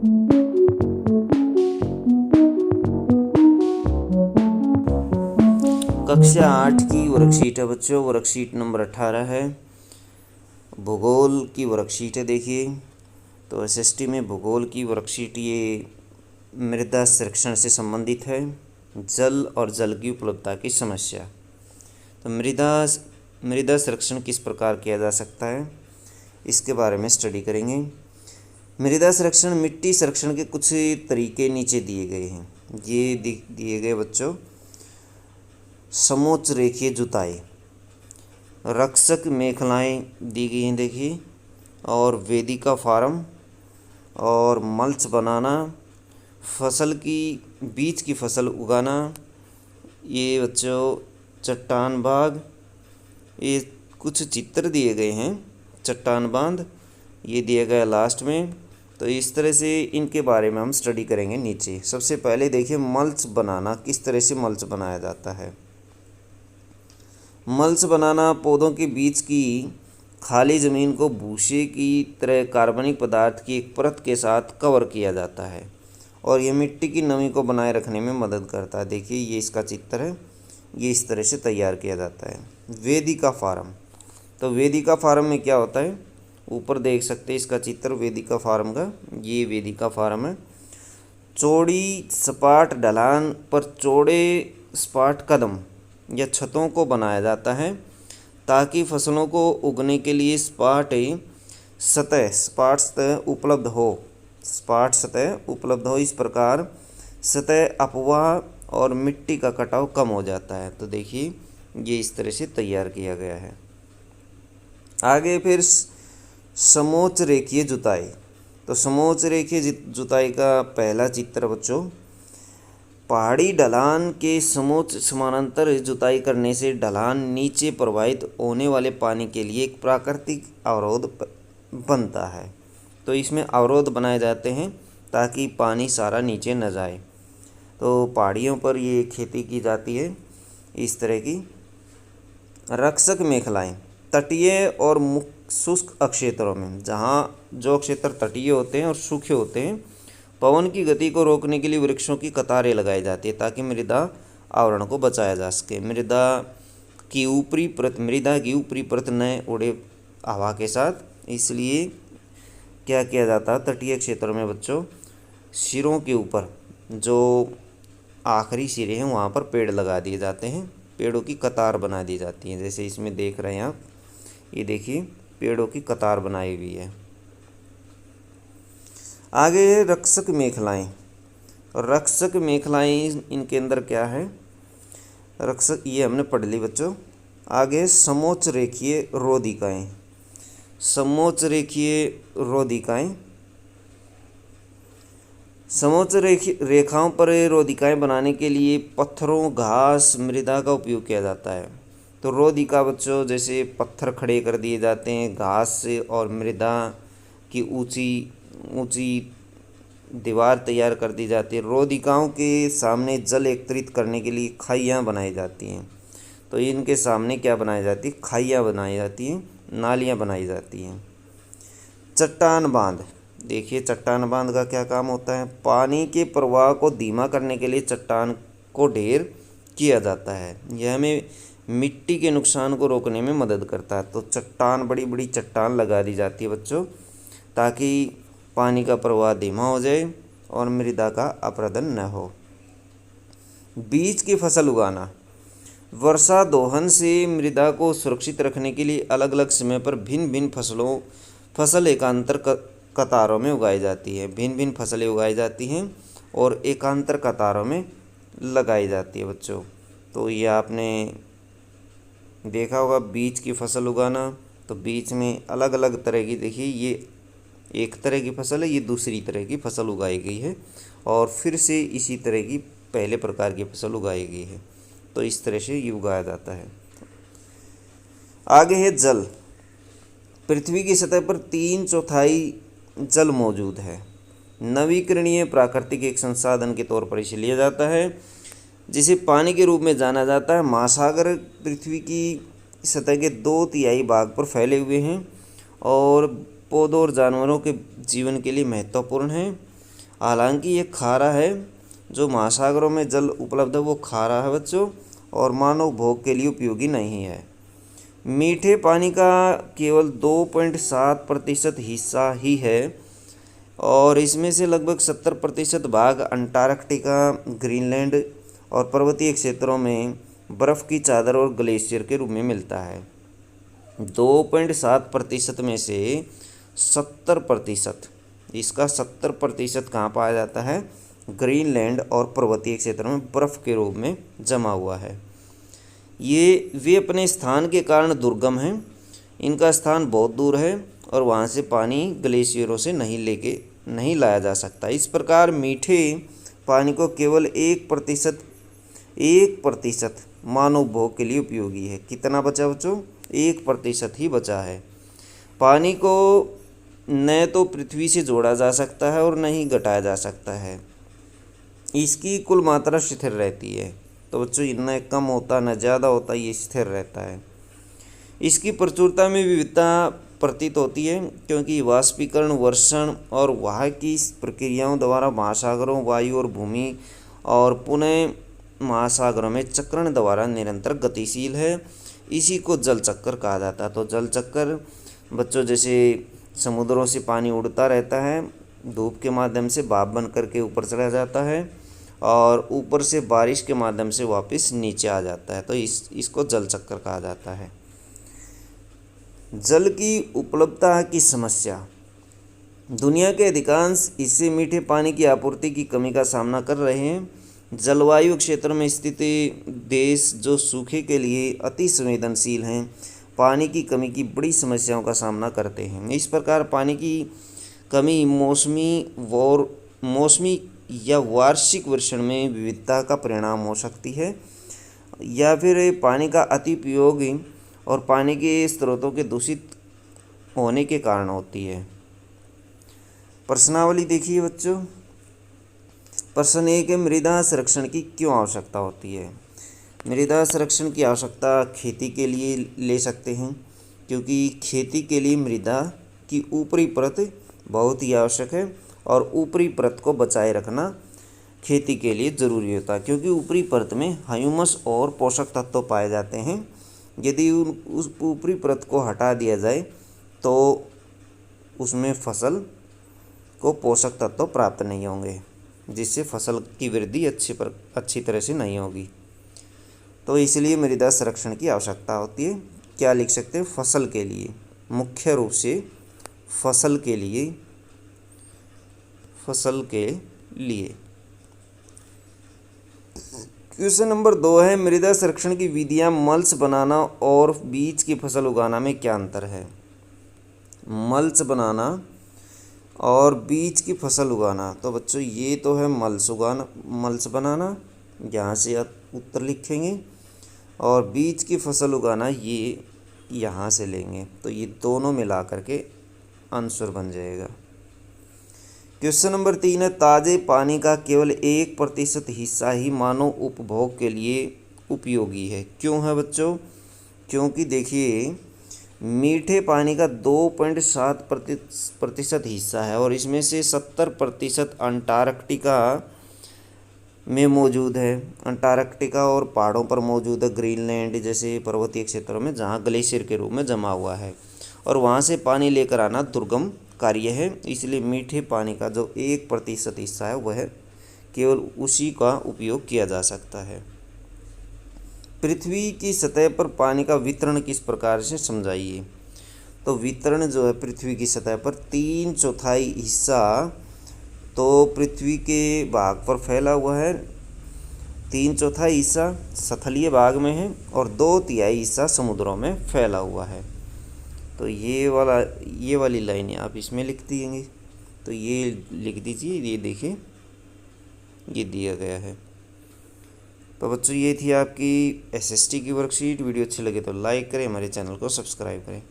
कक्षा 8 की वर्कशीट है बच्चों, वर्कशीट नंबर 18 है। भूगोल की वर्कशीट है। देखिए तो एसएसटी में भूगोल की वर्कशीट ये मृदा संरक्षण से संबंधित है। जल और जल की उपलब्धता की समस्या। तो मृदा संरक्षण किस प्रकार किया जा सकता है, इसके बारे में स्टडी करेंगे। मृदा संरक्षण, मिट्टी संरक्षण के कुछ तरीके नीचे दिए गए हैं। ये दिए गए बच्चों, समोच्च रेखीय जुताई, रक्षक मेखलाएं दी गई हैं देखिए, और वेदिका फार्म, और मल्च बनाना, फसल की बीज की फसल उगाना, ये बच्चों चट्टान बाग, ये कुछ चित्र दिए गए हैं। चट्टान बांध ये दिया गया लास्ट में। तो इस तरह से इनके बारे में हम स्टडी करेंगे नीचे। सबसे पहले देखिए मल्च बनाना, किस तरह से मल्च बनाया जाता है। मल्च बनाना, पौधों के बीच की खाली ज़मीन को भूसे की तरह कार्बनिक पदार्थ की एक परत के साथ कवर किया जाता है और यह मिट्टी की नमी को बनाए रखने में मदद करता है। देखिए ये इसका चित्र है, ये इस तरह से तैयार किया जाता है। वेदिका फार्म, तो वेदिका फार्म में क्या होता है, ऊपर देख सकते हैं इसका चित्र वेदिका फार्म का। ये वेदिका फार्म है। चौड़ी सपाट ढलान पर चौड़े सपाट कदम या छतों को बनाया जाता है ताकि फसलों को उगने के लिए सपाट सतह उपलब्ध हो। इस प्रकार सतह अपवाह और मिट्टी का कटाव कम हो जाता है। तो देखिए ये इस तरह से तैयार किया गया है। आगे फिर समोच्च रेखीय जुताई। तो समोच्च रेखीय जुताई का पहला चित्र बच्चों, पहाड़ी ढलान के समोच्च समानांतर जुताई करने से ढलान नीचे प्रवाहित होने वाले पानी के लिए एक प्राकृतिक अवरोध बनता है। तो इसमें अवरोध बनाए जाते हैं ताकि पानी सारा नीचे न जाए। तो पहाड़ियों पर ये खेती की जाती है इस तरह की। रक्षक मेखलाएं, तटीय और शुष्क क्षेत्रों में, जहाँ जो क्षेत्र तटीय होते हैं और सूखे होते हैं, पवन की गति को रोकने के लिए वृक्षों की कतारें लगाई जाती है ताकि मृदा आवरण को बचाया जा सके। मृदा की ऊपरी परत न उड़े हवा के साथ, इसलिए क्या किया जाता है तटीय क्षेत्रों में बच्चों, सिरों के ऊपर जो आखिरी सिरे हैं वहाँ पर पेड़ लगा दिए जाते हैं, पेड़ों की कतार बना दी जाती है। जैसे इसमें देख रहे हैं आप, ये देखिए पेड़ों की कतार बनाई हुई है। आगे है रक्षक मेखलाएं। रक्षक मेखलाएं इनके अंदर क्या है, रक्षक ये हमने पढ़ ली बच्चों। आगे समोच्च रेखीय रोधिकाएं। समोच्च रेखीय रोधिकाएं, समोच्च रेखाओं पर रोधिकाएं बनाने के लिए पत्थरों, घास, मृदा का उपयोग किया जाता है। तो रोधिका बच्चों जैसे पत्थर खड़े कर दिए जाते हैं, घास से और मृदा की ऊंची दीवार तैयार कर दी जाती है। रोधिकाओं के सामने जल एकत्रित करने के लिए खाइयाँ बनाई जाती हैं। तो इनके सामने क्या बनाई जाती है, खाइयाँ बनाई जाती हैं, नालियाँ बनाई जाती हैं। चट्टान बांध, देखिए चट्टान बांध का क्या काम होता है, पानी के प्रवाह को धीमा करने के लिए चट्टान को ढेर किया जाता है। यह हमें मिट्टी के नुकसान को रोकने में मदद करता है। तो चट्टान, बड़ी बड़ी चट्टान लगा दी जाती है बच्चों ताकि पानी का प्रवाह धीमा हो जाए और मृदा का अपरदन न हो। बीज की फसल उगाना, वर्षा दोहन से मृदा को सुरक्षित रखने के लिए अलग अलग समय पर भिन्न भिन्न फसल एकांतर कतारों में उगाई जाती है। भिन्न भिन्न फसलें उगाई जाती हैं और एकांतर कतारों में लगाई जाती है बच्चों। तो ये आपने देखा होगा बीज की फसल उगाना। तो बीज में अलग अलग तरह की, देखिए ये एक तरह की फसल है, ये दूसरी तरह की फसल उगाई गई है और फिर से इसी तरह की पहले प्रकार की फसल उगाई गई है। तो इस तरह से ये उगाया जाता है। आगे है जल। पृथ्वी की सतह पर 3/4 जल मौजूद है। नवीकरणीय प्राकृतिक एक संसाधन के तौर पर इसे लिया जाता है जिसे पानी के रूप में जाना जाता है। महासागर पृथ्वी की सतह के 2/3 भाग पर फैले हुए हैं और पौधों और जानवरों के जीवन के लिए महत्वपूर्ण है। हालांकि ये खारा है। जो महासागरों में जल उपलब्ध है वो खारा है बच्चों, और मानव भोग के लिए उपयोगी नहीं है। मीठे पानी का केवल 2.7% हिस्सा ही है, और इसमें से लगभग 70% भाग अंटार्कटिका, ग्रीनलैंड और पर्वतीय क्षेत्रों में बर्फ़ की चादर और ग्लेशियर के रूप में मिलता है। 2.7% में से 70%, इसका 70% कहाँ पाया जाता है? ग्रीनलैंड और पर्वतीय क्षेत्रों में बर्फ़ के रूप में जमा हुआ है। वे अपने स्थान के कारण दुर्गम हैं। इनका स्थान बहुत दूर है और वहाँ से पानी ग्लेशियरों से नहीं लाया जा सकता। इस प्रकार मीठे पानी को केवल 1% मानव भोग के लिए उपयोगी है। कितना बचा बच्चों? 1% ही बचा है। पानी को न तो पृथ्वी से जोड़ा जा सकता है और न ही घटाया जा सकता है। इसकी कुल मात्रा स्थिर रहती है। तो बच्चों न कम होता न ज़्यादा होता, ये स्थिर रहता है। इसकी प्रचुरता में विविधता प्रतीत होती है, क्योंकि वाष्पीकरण, वर्षण और वहाँ की प्रक्रियाओं द्वारा महासागरों, वायु और भूमि और पुनः महासागरों में चक्रण द्वारा निरंतर गतिशील है। इसी को जल चक्कर कहा जाता है। तो जल चक्कर बच्चों, जैसे समुद्रों से पानी उड़ता रहता है, धूप के माध्यम से भाप बन करके ऊपर चला जाता है और ऊपर से बारिश के माध्यम से वापस नीचे आ जाता है। तो इसको जल चक्कर कहा जाता है। जल की उपलब्धता की समस्या। दुनिया के अधिकांश हिस्से मीठे पानी की आपूर्ति की कमी का सामना कर रहे हैं। जलवायु क्षेत्र में स्थित देश जो सूखे के लिए अति संवेदनशील हैं, पानी की कमी की बड़ी समस्याओं का सामना करते हैं। इस प्रकार पानी की कमी मौसमी या वार्षिक वर्षण में विविधता का परिणाम हो सकती है, या फिर पानी का अति उपयोग और पानी के स्रोतों के दूषित होने के कारण होती है। प्रश्नावली देखिए बच्चों। प्रश्न 1 है, मृदा संरक्षण की क्यों आवश्यकता होती है? मृदा संरक्षण की आवश्यकता खेती के लिए ले सकते हैं, क्योंकि खेती के लिए मृदा की ऊपरी परत बहुत ही आवश्यक है और ऊपरी परत को बचाए रखना खेती के लिए ज़रूरी होता है, क्योंकि ऊपरी परत में ह्यूमस और पोषक तत्व पाए जाते हैं। यदि उस ऊपरी परत को हटा दिया जाए तो उसमें फसल को पोषक तत्व प्राप्त नहीं होंगे, जिससे फसल की वृद्धि अच्छी तरह से नहीं होगी। तो इसलिए मृदा संरक्षण की आवश्यकता होती है। क्या लिख सकते हैं? फसल के लिए, मुख्य रूप से फसल के लिए। क्वेश्चन नंबर 2 है, मृदा संरक्षण की विधियां मल्च बनाना और बीज की फसल उगाना में क्या अंतर है? मल्च बनाना और बीज की फसल उगाना। तो बच्चों ये तो है मल्च बनाना, यहाँ से आप उत्तर लिखेंगे, और बीज की फसल उगाना ये यहाँ से लेंगे। तो ये दोनों मिला करके आंसर बन जाएगा। क्वेश्चन नंबर 3 है, ताज़े पानी का केवल 1% हिस्सा ही मानव उपभोग के लिए उपयोगी है। क्यों है बच्चों? क्योंकि देखिए मीठे पानी का 2.7% हिस्सा है और इसमें से 70% अंटार्कटिका में मौजूद है। अंटार्कटिका और पहाड़ों पर मौजूद है, ग्रीनलैंड जैसे पर्वतीय क्षेत्रों में, जहाँ ग्लेशियर के रूप में जमा हुआ है, और वहाँ से पानी लेकर आना दुर्गम कार्य है। इसलिए मीठे पानी का जो 1% हिस्सा है वह केवल उसी का उपयोग किया जा सकता है। पृथ्वी की सतह पर पानी का वितरण किस प्रकार से समझाइए? तो वितरण जो है पृथ्वी की सतह पर 3/4 हिस्सा तो पृथ्वी के भाग पर फैला हुआ है, 3/4 हिस्सा स्थलीय भाग में है और 2/3 हिस्सा समुद्रों में फैला हुआ है। तो ये वाली लाइनें आप इसमें लिख दिएंगे। तो ये लिख दीजिए, ये देखिए ये दिया गया है। तो बच्चों ये थी आपकी एसएसटी की वर्कशीट। वीडियो अच्छी लगे तो लाइक करें, हमारे चैनल को सब्सक्राइब करें।